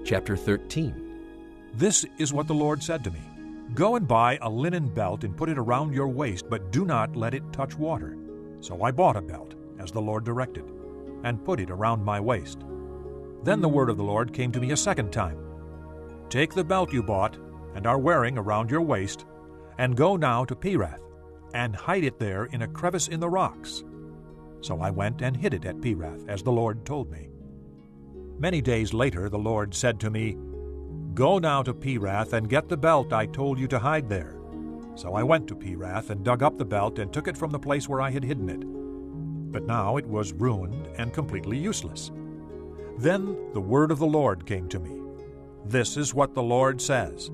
Chapter 13. This is what the Lord said to me. Go and buy a linen belt and put it around your waist, but do not let it touch water. So I bought a belt, as the Lord directed, and put it around my waist. Then the word of the Lord came to me a second time. Take the belt you bought and are wearing around your waist, and go now to Perath, and hide it there in a crevice in the rocks. So I went and hid it at Perath, as the Lord told me. Many days later the Lord said to me, Go now to Perath and get the belt I told you to hide there. So I went to Perath and dug up the belt and took it from the place where I had hidden it. But now it was ruined and completely useless. Then the word of the Lord came to me. This is what the Lord says.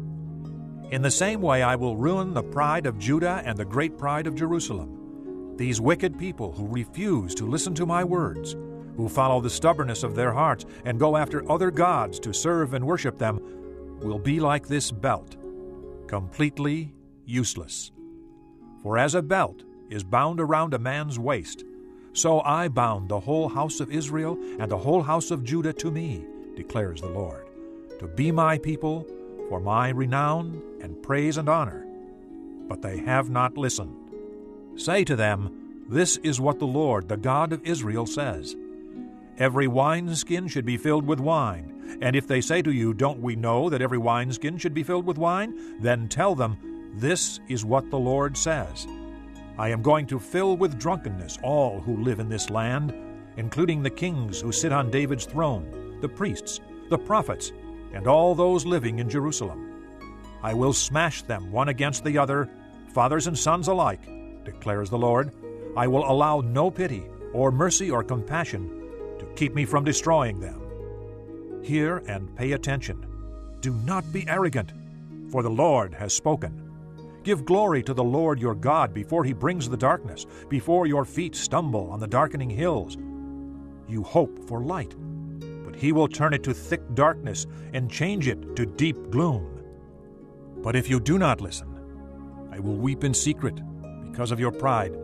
In the same way I will ruin the pride of Judah and the great pride of Jerusalem. These wicked people who refuse to listen to my words, who follow the stubbornness of their hearts and go after other gods to serve and worship them, will be like this belt, completely useless. For as a belt is bound around a man's waist, so I bound the whole house of Israel and the whole house of Judah to me, declares the Lord, to be my people, for my renown and praise and honor. But they have not listened. Say to them, This is what the Lord, the God of Israel, says. Every wineskin should be filled with wine. And if they say to you, Don't we know that every wineskin should be filled with wine? Then tell them, This is what the Lord says. I am going to fill with drunkenness all who live in this land, including the kings who sit on David's throne, the priests, the prophets, and all those living in Jerusalem. I will smash them one against the other, fathers and sons alike, declares the Lord. I will allow no pity or mercy or compassion to keep me from destroying them. Hear and pay attention. Do not be arrogant, for the Lord has spoken. Give glory to the Lord your God before he brings the darkness, before your feet stumble on the darkening hills. You hope for light, but he will turn it to thick darkness and change it to deep gloom. But if you do not listen, I will weep in secret because of your pride.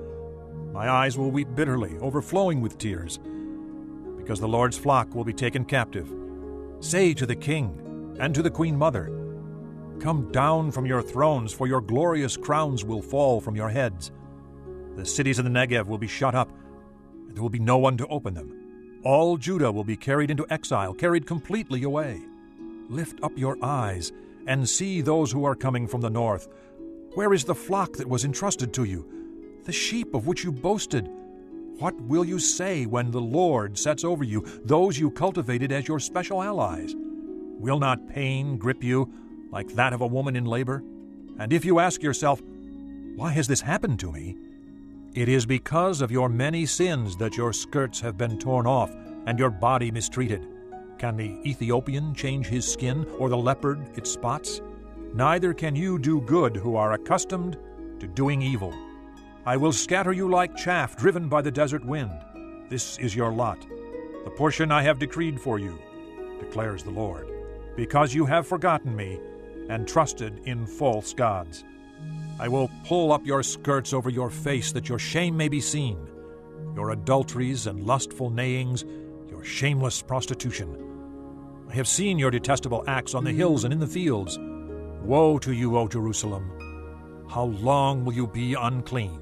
My eyes will weep bitterly, overflowing with tears, because the Lord's flock will be taken captive. Say to the king and to the queen mother, Come down from your thrones, for your glorious crowns will fall from your heads. The cities of the Negev will be shut up, and there will be no one to open them. All Judah will be carried into exile, carried completely away. Lift up your eyes and see those who are coming from the north. Where is the flock that was entrusted to you, the sheep of which you boasted? What will you say when the Lord sets over you those you cultivated as your special allies? Will not pain grip you like that of a woman in labor? And if you ask yourself, Why has this happened to me? It is because of your many sins that your skirts have been torn off and your body mistreated. Can the Ethiopian change his skin, or the leopard its spots? Neither can you do good who are accustomed to doing evil. I will scatter you like chaff driven by the desert wind. This is your lot, the portion I have decreed for you, declares the Lord, because you have forgotten me and trusted in false gods. I will pull up your skirts over your face that your shame may be seen, your adulteries and lustful neighings, your shameless prostitution. I have seen your detestable acts on the hills and in the fields. Woe to you, O Jerusalem! How long will you be unclean?